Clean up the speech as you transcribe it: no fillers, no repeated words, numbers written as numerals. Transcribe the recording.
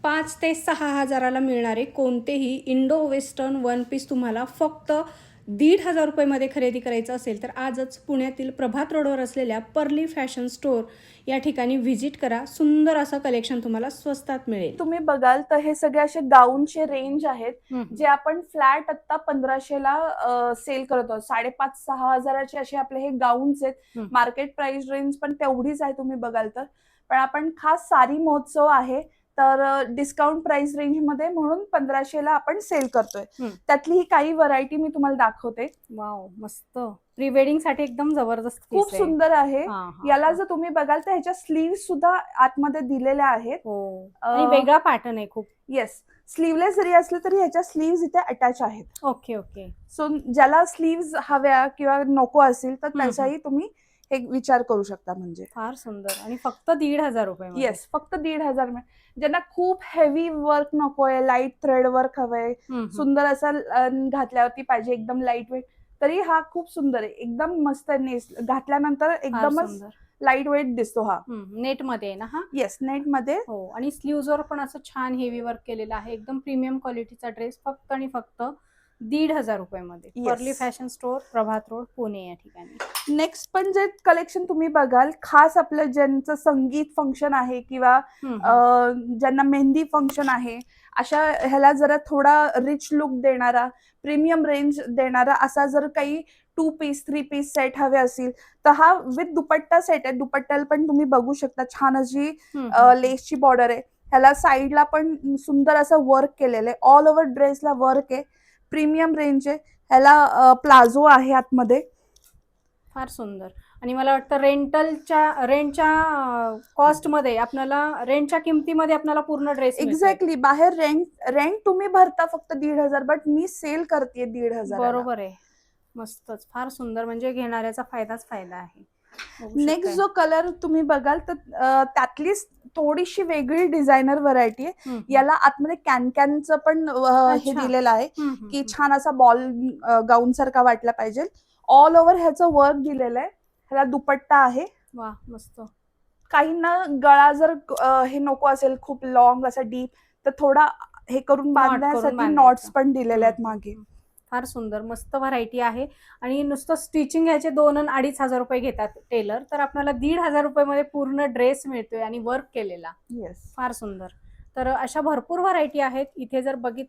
5 ते 6 हजाराला मिळणारे कोणतेही इंडो वेस्टर्न वन पीस तुम्हाला फक्त 1,500 रुपयामध्ये खरेदी करायचं असेल तर आजच पुण्यातील प्रभात रोडवर असलेल्या पर्ली फॅशन स्टोअर या ठिकाणी व्हिजिट करा. सुंदर असं कलेक्शन तुम्हाला स्वस्तात मिळेल. तुम्ही बघाल तर हे सगळे असे गाऊनचे रेंज आहेत हम्म. जे आपण फ्लॅट आता 1500ला सेल करत आहोत. 5,5-6 हजाराचे असे आपले हे गाऊन्स आहेत. मार्केट प्राइस रेंज पण तेवढीच आहे तुम्ही बघाल तर. पण आपण खास सारी महोत्सव आहे तर डिस्काउंट प्राइस रेंज मध्ये म्हणून 1500ला आपण सेल करतोय. त्यातली ही काही व्हरायटी मी तुम्हाला दाखवते. वाव, मस्त. प्री वेडिंग साठी एकदम जबरदस्त खूप सुंदर आहे. याला जर तुम्ही बघाल तर ह्याच्या स्लीव्ह सुद्धा आतमध्ये दिलेल्या आहेत. आणि वेगळा पॅटर्न आहे खूप. येस, स्लीवलेस जरी असले तरी ह्याच्या स्लीव्ह इथे अटॅच आहेत. Okay okay. सो ज्याला स्लीव्ह हव्या किंवा नको असेल तर त्याचाही तुम्ही एक विचार करू शकता. म्हणजे फार सुंदर. आणि फक्त 1,500 रुपये. येस, फक्त 1,500. ज्यांना खूप हेवी वर्क नकोय, लाईट थ्रेड वर्क हवंय, सुंदर असं घातल्यावरती पाहिजे, एकदम लाईट वेट, तरी हा खूप सुंदर आहे. एकदम मस्त घातल्यानंतर एकदमच लाईट वेट दिसतो. हा नेट मध्ये आहे ना? हा, येस, नेट मध्ये. हो. आणि स्लीव्ज वर पण असं छान हेवी वर्क केलेलं आहे. एकदम प्रीमियम क्वालिटीचा ड्रेस फक्त आणि फक्त 1,500 रुपयामध्ये. पर्ली फॅशन स्टोअर, प्रभात रोड, पुणे या ठिकाणी. नेक्स्ट पण जे कलेक्शन तुम्ही बघाल, खास आपलं ज्यांचं संगीत फंक्शन आहे किंवा ज्यांना मेहंदी फंक्शन आहे, अशा ह्याला जरा थोडा रिच लुक देणारा, प्रीमियम रेंज देणारा असा जर काही 2 पीस 3 पीस सेट हवे असतील तर हा विथ दुपट्टा सेट आहे. दुपट्ट्याला पण तुम्ही बघू शकता छान अशी लेसची बॉर्डर आहे. ह्याला साईडला पण सुंदर असं वर्क केलेलं आहे. ऑल ओव्हर ड्रेसला वर्क आहे. प्रीमियम रेंज आहे. ह्याला प्लाझो आहे आतमध्ये. फार सुंदर. आणि मला वाटतं रेंटच्या कॉस्ट मध्ये आपल्याला, रेंटच्या किमतीमध्ये आपल्याला पूर्ण ड्रेस. एक्झॅक्टली. बाहेर रेंट तुम्ही भरता फक्त 1,500, बट मी सेल करते 1,500. बरोबर आहे. मस्तच, फार सुंदर. म्हणजे घेणाऱ्याचा फायदाच फायदा आहे. नेक्स्ट जो कलर तुम्ही बघाल तर त्यातलीच थोडीशी वेगळी डिझायनर व्हरायटी आहे. याला आतमध्ये कॅनचं पण हे दिलेलं आहे की छान असा बॉल गाऊन सारखा वाटला पाहिजे. ऑल ओव्हर ह्याचं वर्क दिलेलं आहे. ह्याला दुपट्टा आहे. वा, मस्त. काहींना गळा जर हे नको असेल खूप लॉंग असा डीप, तर थोडा हे करून बांधण्यासाठी नॉट्स पण दिलेले आहेत मागे. फार सुंदर, मस्त व्हरायटी आहे. आणि नुसतं स्टिचिंग ह्याचे 2 आणि 2,500 रुपये घेतात टेलर, तर आपल्याला 1,500 रुपयामध्ये पूर्ण ड्रेस मिळतोय आणि वर्क केलेला. येस, फार सुंदर. तर अशा भरपूर व्हरायटी आहेत. इथे जर बघितलं